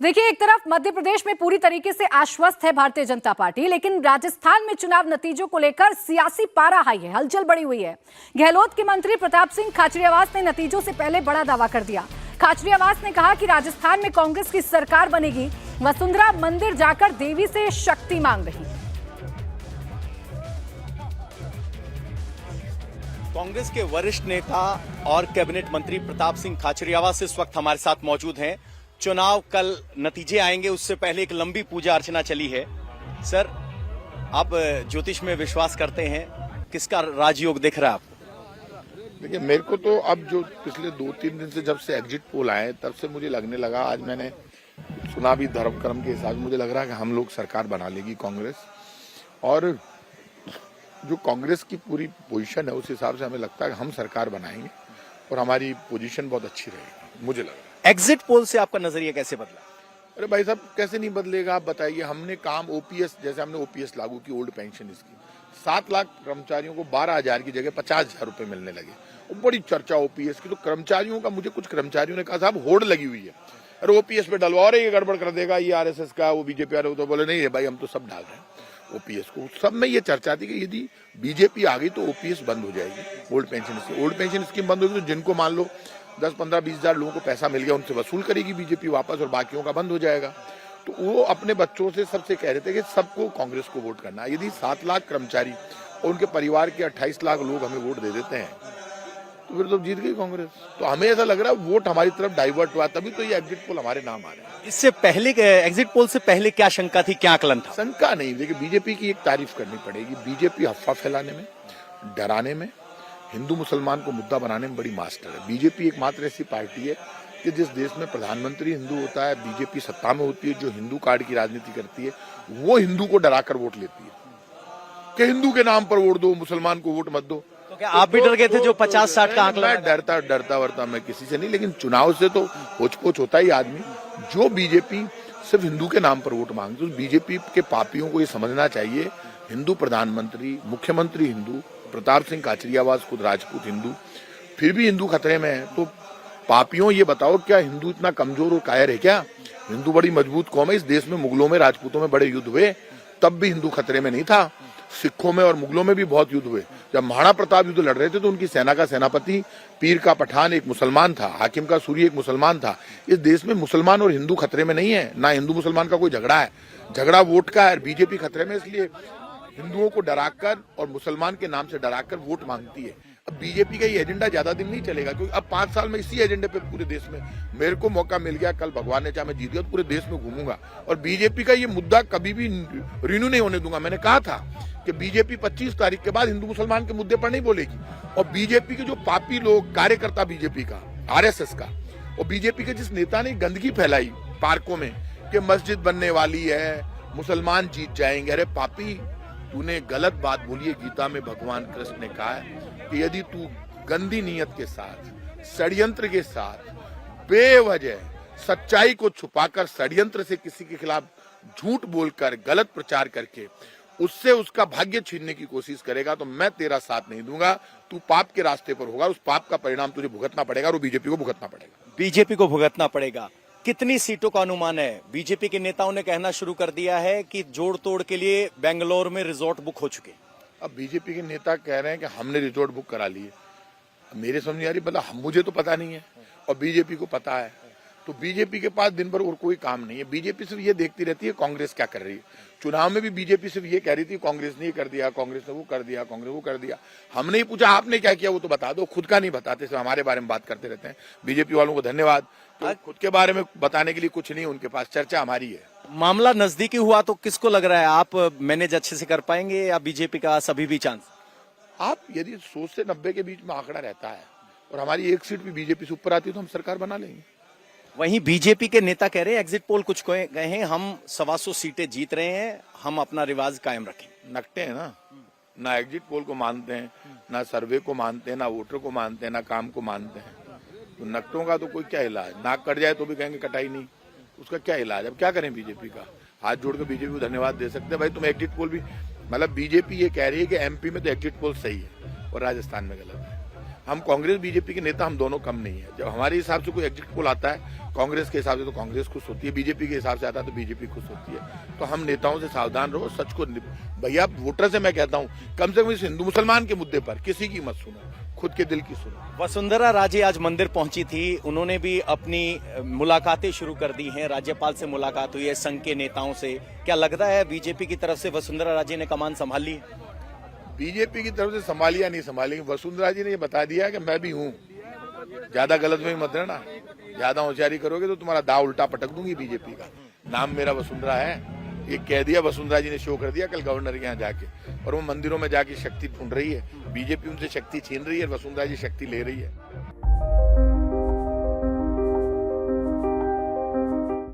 देखिए, एक तरफ मध्य प्रदेश में पूरी तरीके से आश्वस्त है भारतीय जनता पार्टी, लेकिन राजस्थान में चुनाव नतीजों को लेकर सियासी पारा हाई है, हलचल बढ़ी हुई है। गहलोत के मंत्री प्रताप सिंह खाचरियावास ने नतीजों से पहले बड़ा दावा कर दिया। खाचरियावास ने कहा कि राजस्थान में कांग्रेस की सरकार बनेगी। वसुंधरा मंदिर जाकर देवी से शक्ति मांग रही। कांग्रेस के वरिष्ठ नेता और कैबिनेट मंत्री प्रताप सिंह खाचरियावास इस वक्त हमारे साथ मौजूद हैं। चुनाव कल नतीजे आएंगे, उससे पहले एक लंबी पूजा अर्चना चली है। सर, आप ज्योतिष में विश्वास करते हैं, किसका राजयोग दिख रहा है आपको? देखिए, मेरे को तो अब जो पिछले 2-3 दिन से जब से एग्जिट पोल आए तब से मुझे लगने लगा, आज मैंने सुना भी धर्म कर्म के हिसाब से, मुझे लग रहा है कि हम लोग सरकार बना लेगी कांग्रेस। और जो कांग्रेस की पूरी पोजीशन है उस हिसाब से हमें लगता है कि हम सरकार बनाएंगे और हमारी पोजीशन बहुत अच्छी रहेगी, मुझे लग रहा है। एग्जिट पोल से आपका नजरिया कैसे बदला? अरे भाई साहब, कैसे नहीं बदलेगा, आप बताइए। हमने काम ओपीएस, जैसे हमने ओपीएस लागू की, ओल्ड पेंशन स्कीम, 7 लाख कर्मचारियों को 12,000 की जगह 50,000 रुपए मिलने लगे। वो बड़ी चर्चा ओपीएस की। तो कर्मचारियों का, मुझे कुछ कर्मचारियों ने कहा, साहब होड़ लगी हुई है, अरे ओपीएस पे डलवा, और ये गड़बड़ कर देगा, ये आरएसएस का, वो बीजेपी आ रहे हो। तो बोले नहीं है भाई, हम तो सब डाल रहे हैं ओपीएस को। सब में ये चर्चा थी कि यदि बीजेपी आ गई तो ओपीएस बंद हो जाएगी, old pension scheme. Old pension scheme बंद होगी तो जिनको मान लो 10, 15, 20 हजार लोगों को पैसा मिल गया, उनसे वसूल करेगी बीजेपी वापस, और बाकियों का बंद हो जाएगा। तो वो अपने बच्चों से सबसे कह रहे थे कि सबको कांग्रेस को वोट करना है। यदि 7 लाख कर्मचारी और उनके परिवार के 28 लाख लोग हमें वोट दे देते हैं तो फिर तो जीत गई कांग्रेस। तो हमें ऐसा लग रहा है वोट हमारी तरफ डाइवर्ट हुआ, तभी तो ये एग्जिट पोल हमारे नाम आ रहे हैं। इससे पहले, एग्जिट पोल से पहले क्या शंका थी, क्या आकलन था? शंका नहीं, देखिए बीजेपी की एक तारीफ करनी पड़ेगी। बीजेपी अफवाह फैलाने में, डराने में, हिंदू मुसलमान को मुद्दा बनाने में बड़ी मास्टर है। बीजेपी एकमात्र ऐसी पार्टी है कि जिस देश में प्रधानमंत्री हिंदू होता है, बीजेपी सत्ता में होती है, जो हिंदू कार्ड की राजनीति करती है, वो हिंदू को डराकर वोट लेती है कि हिंदू के नाम पर वोट दो, मुसलमान को वोट मत दो। तो क्या आप भी डर गए थे जो 50-60 का आंकड़ा? मैं डरता मैं किसी से नहीं, लेकिन चुनाव से तो होच-पोच होता ही आदमी। जो बीजेपी सिर्फ हिंदू के नाम पर वोट मांगती है, बीजेपी के पापियों को ये समझना चाहिए, हिंदू प्रधानमंत्री, मुख्यमंत्री हिंदू, प्रताप सिंह खाचरियावास खुद राजपूत हिंदू, फिर भी हिंदू खतरे में है। तो पापियों, ये बताओ, क्या हिंदू इतना कमजोर और कायर है क्या? हिंदू बड़ी मजबूत कौम है। इस देश में मुगलों में, राजपूतों में बड़े युद्ध हुए, तब भी हिंदू खतरे में नहीं था। सिखों में और मुगलों में भी बहुत युद्ध हुए। जब महाराणा प्रताप युद्ध लड़ रहे थे तो उनकी सेना का सेनापति पीर का पठान एक मुसलमान था, हाकिम का सूरी एक मुसलमान था। इस देश में मुसलमान और हिंदू खतरे में नहीं है, ना हिंदू मुसलमान का कोई झगड़ा है, झगड़ा वोट का है। बीजेपी खतरे में इसलिए हिंदुओं को डराकर और मुसलमान के नाम से डराकर वोट मांगती है। अब बीजेपी का ये एजेंडा ज्यादा दिन नहीं चलेगा, क्योंकि अब 5 साल में इसी एजेंडे पे पूरे देश में मेरे को मौका मिल गया, कल भगवान ने चाहे मैं जीत गया तो पूरे देश में घूमूंगा। और बीजेपी का ये मुद्दा कभी भी रिन्यू नहीं होने दूंगा। मैंने कहा था कि बीजेपी 25 तारीख के बाद हिंदू मुसलमान के मुद्दे पर नहीं बोलेगी। और बीजेपी के जो पापी लोग, कार्यकर्ता बीजेपी का, आरएसएस का, और बीजेपी के जिस नेता ने गंदगी फैलाई पार्कों में कि मस्जिद बनने वाली है, मुसलमान जीत जाएंगे, अरे पापी, तूने गलत बात बोली है। गीता में भगवान कृष्ण ने कहा है कि यदि तू गंदी नीयत के साथ, षड्यंत्र के साथ, बेवजह सच्चाई को छुपाकर षड्यंत्र से किसी के खिलाफ झूठ बोलकर, गलत प्रचार करके उससे उसका भाग्य छीनने की कोशिश करेगा, तो मैं तेरा साथ नहीं दूंगा। तू पाप के रास्ते पर होगा, उस पाप का परिणाम तुझे भुगतना पड़ेगा, और बीजेपी को भुगतना पड़ेगा। बीजेपी को भुगतना पड़ेगा। कितनी सीटों का अनुमान है? बीजेपी के नेताओं ने कहना शुरू कर दिया है कि जोड़ तोड़ के लिए बेंगलोर में रिजॉर्ट बुक हो चुके। अब बीजेपी के नेता कह रहे हैं कि हमने रिजॉर्ट बुक करा लिए। मेरे समझ आ रही, मतलब मुझे तो पता नहीं है और बीजेपी को पता है। तो बीजेपी के पास दिन भर और कोई काम नहीं है। बीजेपी सिर्फ ये देखती रहती है कांग्रेस क्या कर रही है। चुनाव में भी बीजेपी सिर्फ ये कह रही थी कांग्रेस ने ये कर दिया, कांग्रेस ने वो कर दिया, कांग्रेस वो कर दिया। हमने ही पूछा आपने क्या किया, वो तो बता दो। खुद का नहीं बताते, सिर्फ हमारे बारे में बात करते रहते हैं। बीजेपी वालों को धन्यवाद, तो खुद के बारे में बताने के लिए कुछ नहीं उनके पास, चर्चा हमारी है। मामला नजदीकी हुआ तो किसको लग रहा है आप मैनेज अच्छे से कर पाएंगे, या बीजेपी का सभी भी चांस? आप यदि 100 से 90 के बीच में आंकड़ा रहता है और हमारी एक सीट भी बीजेपी से ऊपर आती है तो हम सरकार बना लेंगे। वहीं बीजेपी के नेता कह रहे हैं, एग्जिट पोल कुछ गए हैं, हम 125 सीटें जीत रहे हैं, हम अपना रिवाज कायम रखें। नकटे हैं ना एग्जिट पोल को मानते हैं, ना सर्वे को मानते हैं, ना वोटर को मानते हैं, ना काम को मानते हैं। तो नकटों का तो कोई क्या इलाज? नाक कट जाए तो भी कहेंगे कटाई नहीं, उसका क्या इलाज? अब क्या करें बीजेपी का? हाथ जोड़ के बीजेपी को धन्यवाद दे सकते हैं। भाई तुम एग्जिट पोल भी, मतलब बीजेपी ये कह रही है कि एमपी में तो एग्जिट पोल सही है और राजस्थान में गलत है। हम कांग्रेस बीजेपी के नेता हम दोनों कम नहीं है। जब हमारे हिसाब से कोई एग्जिट पोल आता है कांग्रेस के हिसाब से तो कांग्रेस खुश होती है, बीजेपी के हिसाब से आता है तो बीजेपी खुश होती है। तो हम नेताओं से सावधान रहो, सच को भैया वोटर से मैं कहता हूँ कम से कम इस हिंदू मुसलमान के मुद्दे पर किसी की मत सुनो, खुद के दिल की सुनो। वसुंधरा राजे आज मंदिर पहुंची थी, उन्होंने भी अपनी मुलाकातें शुरू कर दी हैं, राज्यपाल से मुलाकात हुई है, संघ के नेताओं से। क्या लगता है बीजेपी की तरफ से वसुंधरा राजे ने कमान संभाल ली? बीजेपी की तरफ से संभाली या नहीं संभाली, वसुंधरा जी ने ये बता दिया कि मैं भी हूँ, ज्यादा गलत में मत रहना, ज्यादा होशियारी करोगे तो तुम्हारा दाव उल्टा पटक दूंगी बीजेपी का। नाम मेरा वसुंधरा है, ये कह दिया वसुंधरा जी ने, शो कर दिया कल गवर्नर के यहाँ जाके, और वो मंदिरों में जाके शक्ति ढूंढ रही है। बीजेपी उनसे शक्ति छीन रही है, वसुंधरा जी शक्ति ले रही है।